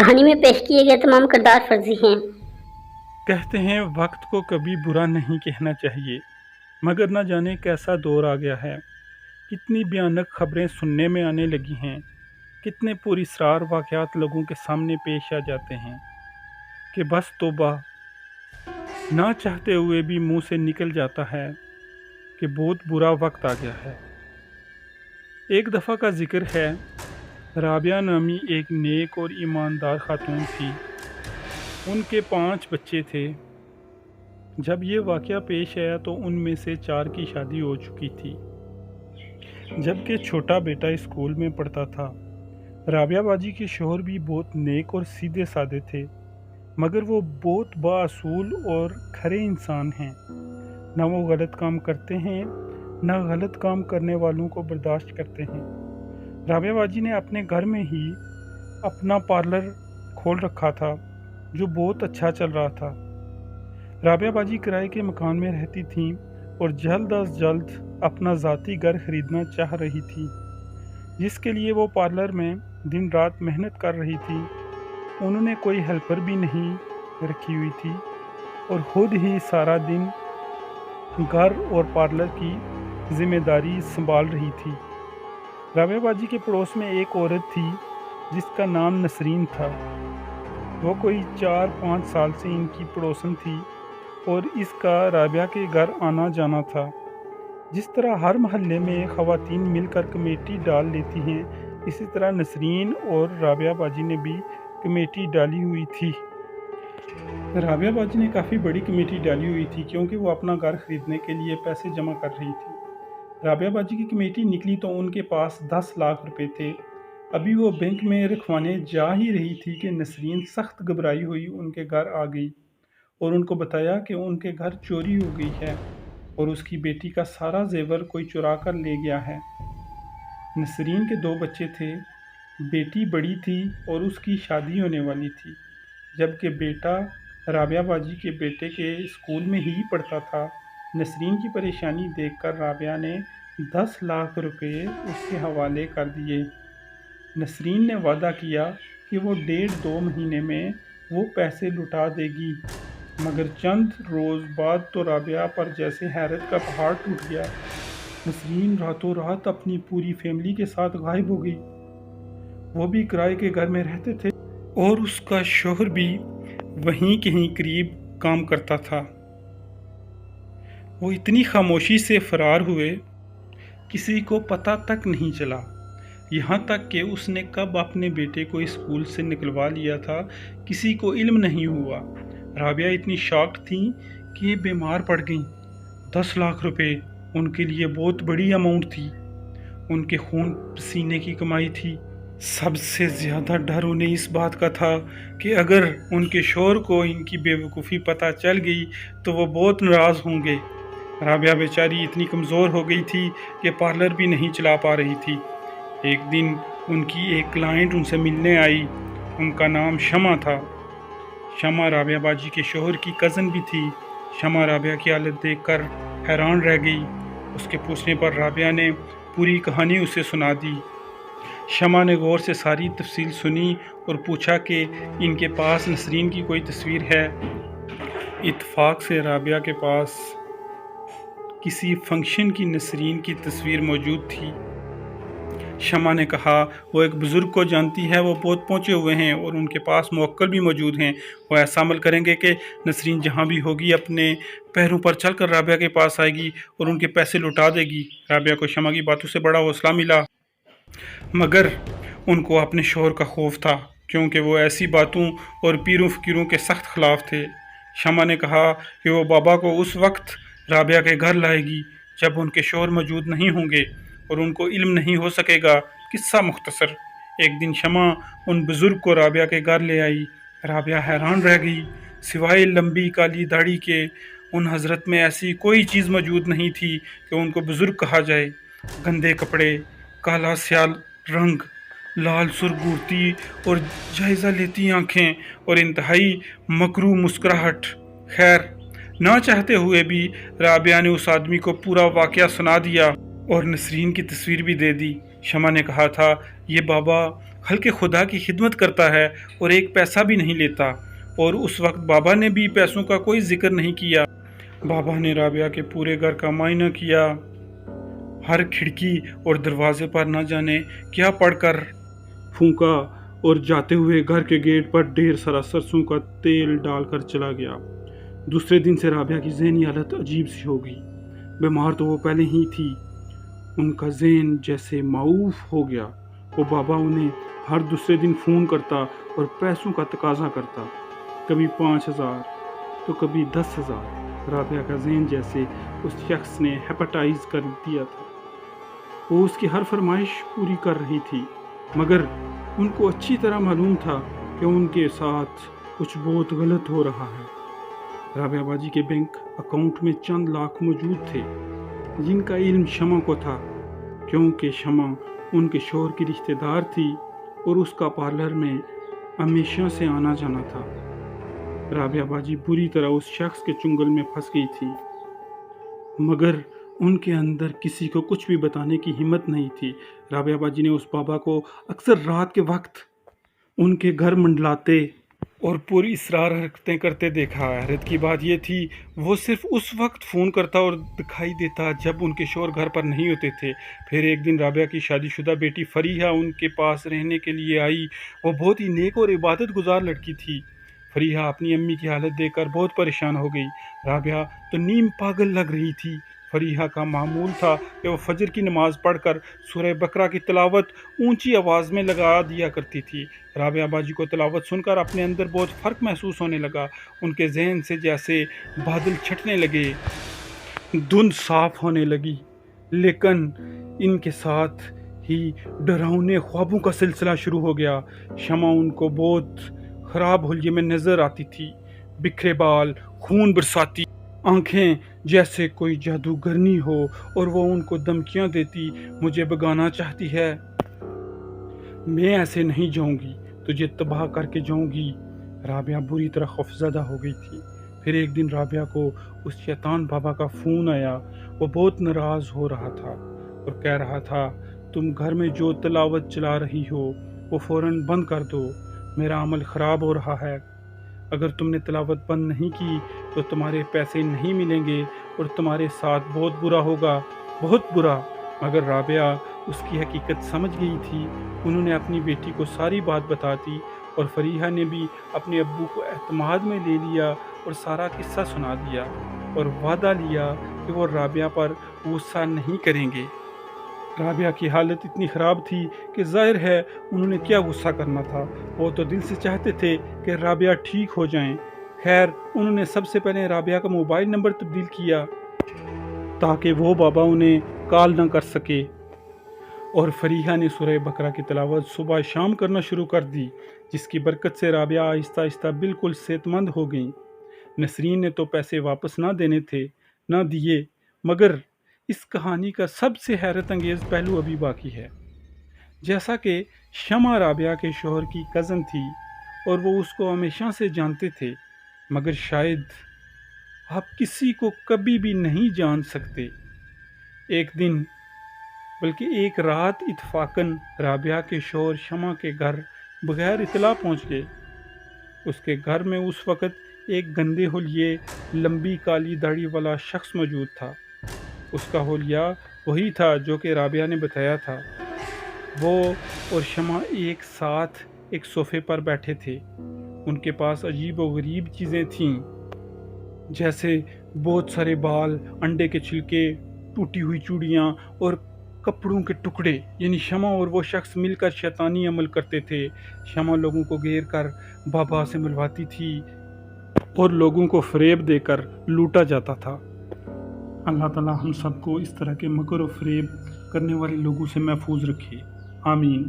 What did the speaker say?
कहानी में पेश किए गए तमाम किरदार फर्जी हैं। कहते हैं वक्त को कभी बुरा नहीं कहना चाहिए, मगर न जाने कैसा दौर आ गया है। कितनी भयानक खबरें सुनने में आने लगी हैं, कितने पुरस्रार वाक़यात लोगों के सामने पेश आ जाते हैं कि बस तौबा, ना चाहते हुए भी मुंह से निकल जाता है कि बहुत बुरा वक्त आ गया है। एक दफ़ा का जिक्र है, राबिया नामी एक नेक और ईमानदार खातून थी। उनके 5 बच्चे थे। जब ये वाक़या पेश आया तो उनमें से 4 की शादी हो चुकी थी, जबकि छोटा बेटा स्कूल में पढ़ता था। राबिया बाजी के शौहर भी बहुत नेक और सीधे साधे थे, मगर वो बहुत बाअसूल और खरे इंसान हैं। ना वो गलत काम करते हैं, ना गलत काम करने वालों को बर्दाश्त करते हैं। राबिया बाजी ने अपने घर में ही अपना पार्लर खोल रखा था, जो बहुत अच्छा चल रहा था। राबिया बाजी किराए के मकान में रहती थीं और जल्द अज जल्द अपना ज़ाती घर खरीदना चाह रही थी, जिसके लिए वो पार्लर में दिन रात मेहनत कर रही थी। उन्होंने कोई हेल्पर भी नहीं रखी हुई थी और खुद ही सारा दिन घर और पार्लर की जिम्मेदारी संभाल रही थी। राबिया बाजी के पड़ोस में एक औरत थी जिसका नाम नसरीन था। वो कोई 4-5 साल से इनकी पड़ोसन थी और इसका राबिया के घर आना जाना था। जिस तरह हर मोहल्ले में ख़वातीन मिलकर कमेटी डाल लेती हैं, इसी तरह नसरीन और राबिया बाजी ने भी कमेटी डाली हुई थी। राबिया बाजी ने काफ़ी बड़ी कमेटी डाली हुई थी, क्योंकि वो अपना घर ख़रीदने के लिए पैसे जमा कर रही थी। राबिया बाजी की कमेटी निकली तो उनके पास 10 लाख रुपए थे। अभी वो बैंक में रखवाने जा ही रही थी कि नसरीन सख्त घबराई हुई उनके घर आ गई और उनको बताया कि उनके घर चोरी हो गई है और उसकी बेटी का सारा जेवर कोई चुरा कर ले गया है। नसरीन के 2 बच्चे थे। बेटी बड़ी थी और उसकी शादी होने वाली थी, जबकि बेटा राबिया बाजी के बेटे के स्कूल में ही पढ़ता था। नसरीन की परेशानी देखकर राबिया ने 10 लाख रुपए उसके हवाले कर दिए। नसरीन ने वादा किया कि वो 1.5-2 महीने में वो पैसे लुटा देगी, मगर चंद रोज़ बाद तो राबिया पर जैसे हैरत का पहाड़ टूट गया। नसरीन रातों रात अपनी पूरी फैमिली के साथ गायब हो गई। वो भी किराए के घर में रहते थे और उसका शौहर भी वहीं कहीं करीब काम करता था। वो इतनी खामोशी से फरार हुए, किसी को पता तक नहीं चला। यहाँ तक कि उसने कब अपने बेटे को स्कूल से निकलवा लिया था, किसी को इल्म नहीं हुआ। राबिया इतनी शॉक्ड थी कि बीमार पड़ गईं। 10 लाख रुपए उनके लिए बहुत बड़ी अमाउंट थी, उनके खून पसीने की कमाई थी। सबसे ज़्यादा डर उन्हें इस बात का था कि अगर उनके शौहर को इनकी बेवकूफ़ी पता चल गई तो वो बहुत नाराज़ होंगे। राबिया बेचारी इतनी कमज़ोर हो गई थी कि पार्लर भी नहीं चला पा रही थी। एक दिन उनकी एक क्लाइंट उनसे मिलने आई। उनका नाम शमा था। शमा राबिया बाजी के शौहर की कज़न भी थी। शमा राबिया की हालत देखकर हैरान रह गई। उसके पूछने पर राबिया ने पूरी कहानी उसे सुना दी। शमा ने गौर से सारी तफसील सुनी और पूछा कि इनके पास नसरीन की कोई तस्वीर है। इत्तेफाक से राबिया के पास किसी फंक्शन की नसरीन की तस्वीर मौजूद थी। शमा ने कहा, वो एक बुज़ुर्ग को जानती है, वो बहुत पहुँचे हुए हैं और उनके पास मुवक्किल भी मौजूद हैं। वो ऐसा अमल करेंगे कि नसरीन जहाँ भी होगी अपने पैरों पर चलकर राबिया के पास आएगी और उनके पैसे लुटा देगी। राबिया को शमा की बातों से बड़ा हौसला मिला, मगर उनको अपने शौहर का खौफ था, क्योंकि वो ऐसी बातों और पीरों फ़कीरों के सख्त ख़िलाफ़ थे। शमा ने कहा कि वो बाबा को उस वक्त राबिया के घर लाएगी जब उनके शौहर मौजूद नहीं होंगे और उनको इल्म नहीं हो सकेगा। किस्सा मुख्तसर, एक दिन शमा उन बुज़ुर्ग को राबिया के घर ले आई। राबिया हैरान रह गई। सिवाय लंबी काली दाढ़ी के उन हज़रत में ऐसी कोई चीज़ मौजूद नहीं थी कि उनको बुज़ुर्ग कहा जाए। गंदे कपड़े, काला स्याल रंग, लाल सुरगुर्ती और जायज़ा लेती आँखें और इंतहाई मकरू मुस्कुराहट। खैर, ना चाहते हुए भी राबिया ने उस आदमी को पूरा वाक़या सुना दिया और नसरीन की तस्वीर भी दे दी। शमा ने कहा था, ये बाबा खल्के खुदा की खिदमत करता है और एक पैसा भी नहीं लेता। और उस वक्त बाबा ने भी पैसों का कोई जिक्र नहीं किया। बाबा ने राबिया के पूरे घर का मुआयना किया, हर खिड़की और दरवाजे पर न जाने क्या पढ़कर फूंका और जाते हुए घर के गेट पर ढेर सारा सरसों का तेल डालकर चला गया। दूसरे दिन से राबिया की ज़हनी हालत अजीब सी हो गई। बीमार तो वो पहले ही थी, उनका ज़हन जैसे माऊफ हो गया। वो बाबा उन्हें हर दूसरे दिन फ़ोन करता और पैसों का तकाजा करता, कभी 5,000 तो कभी 10,000। राबिया का ज़हन जैसे उस शख्स ने हेपेटाइज कर दिया था। वो उसकी हर फरमाइश पूरी कर रही थी, मगर उनको अच्छी तरह मालूम था कि उनके साथ कुछ बहुत गलत हो रहा है। राबिया बाजी के बैंक अकाउंट में चंद लाख मौजूद थे, जिनका इल्म शमा को था, क्योंकि शमा उनके शौहर की रिश्तेदार थी और उसका पार्लर में हमेशा से आना जाना था। राबिया बाजी बुरी तरह उस शख्स के चुंगल में फंस गई थी, मगर उनके अंदर किसी को कुछ भी बताने की हिम्मत नहीं थी। राबिया बाजी ने उस बाबा को अक्सर रात के वक्त उनके घर मंडलाते और पूरी इसरार हरकतें करते देखा। हैरत की बात यह थी, वो सिर्फ उस वक्त फ़ोन करता और दिखाई देता जब उनके शौहर घर पर नहीं होते थे। फिर एक दिन राबिया की शादीशुदा बेटी फरीहा उनके पास रहने के लिए आई। वो बहुत ही नेक और इबादत गुजार लड़की थी। फरीहा अपनी अम्मी की हालत देखकर बहुत परेशान हो गई। राबिया तो नीम पागल लग रही थी। फरीहा का मामूल था कि वो फजर की नमाज़ पढ़कर सूरह बकरा की तिलावत ऊंची आवाज़ में लगा दिया करती थी। राबिया बाजी को तिलावत सुनकर अपने अंदर बहुत फ़र्क महसूस होने लगा। उनके जहन से जैसे बादल छटने लगे, धुंध साफ होने लगी, लेकिन इनके साथ ही डरावने ख्वाबों का सिलसिला शुरू हो गया। शमा उनको बहुत ख़राब होलिये में नज़र आती थी, बिखरे बाल, खून बरसाती आंखें, जैसे कोई जादूगरनी हो, और वो उनको धमकियां देती, मुझे भगाना चाहती है, मैं ऐसे नहीं जाऊंगी, तुझे तबाह करके जाऊंगी। राबिया बुरी तरह खौफज़दा हो गई थी। फिर एक दिन राबिया को उस शैतान बाबा का फ़ोन आया। वो बहुत नाराज़ हो रहा था और कह रहा था, तुम घर में जो तिलावत चला रही हो वो फ़ौरन बंद कर दो, मेरा अमल ख़राब हो रहा है। अगर तुमने तिलावत बंद नहीं की तो तुम्हारे पैसे नहीं मिलेंगे और तुम्हारे साथ बहुत बुरा होगा, बहुत बुरा। मगर राबिया उसकी हकीकत समझ गई थी। उन्होंने अपनी बेटी को सारी बात बता दी और फरीहा ने भी अपने अब्बू को एतमाद में ले लिया और सारा किस्सा सुना दिया और वादा लिया कि वो राबिया पर गुस्सा नहीं करेंगे। राबिया की हालत इतनी ख़राब थी कि जाहिर है उन्होंने क्या गुस्सा करना था। वो तो दिल से चाहते थे कि राबिया ठीक हो जाएं। खैर, उन्होंने सबसे पहले राबिया का मोबाइल नंबर तब्दील किया ताकि वो बाबा उन्हें कॉल न कर सके, और फरीहा ने सूरह बकरा की तिलावत सुबह शाम करना शुरू कर दी, जिसकी बरकत से राबिया आहिस्ता आहिस्ता बिल्कुल सेहतमंद हो गई। नसरीन ने तो पैसे वापस ना देने थे, ना दिए, मगर इस कहानी का सबसे हैरत अंगेज़ पहलू अभी बाकी है। जैसा कि शमा राबिया के शौहर की कज़न थी और वो उसको हमेशा से जानते थे, मगर शायद आप किसी को कभी भी नहीं जान सकते। एक दिन, बल्कि एक रात, इत्फाकन राबिया के शौहर शमा के घर बगैर इतला पहुंच गए। उसके घर में उस वक़्त एक गंदे होलिये, लंबी काली दाढ़ी वाला शख्स मौजूद था। उसका होलिया वही था जो कि राबिया ने बताया था। वो और शमा एक साथ एक सोफ़े पर बैठे थे। उनके पास अजीब व गरीब चीज़ें थीं, जैसे बहुत सारे बाल, अंडे के छिलके, टूटी हुई चूड़ियाँ और कपड़ों के टुकड़े। यानी शमा और वो शख्स मिलकर शैतानी अमल करते थे। शमा लोगों को घेर कर बाबा से मिलवाती थी और लोगों को फ़रेब देकर लूटा जाता था। अल्लाह ताला हम सबको इस तरह के मकर और फ़रेब करने वाले लोगों से महफूज रखे। आमीन।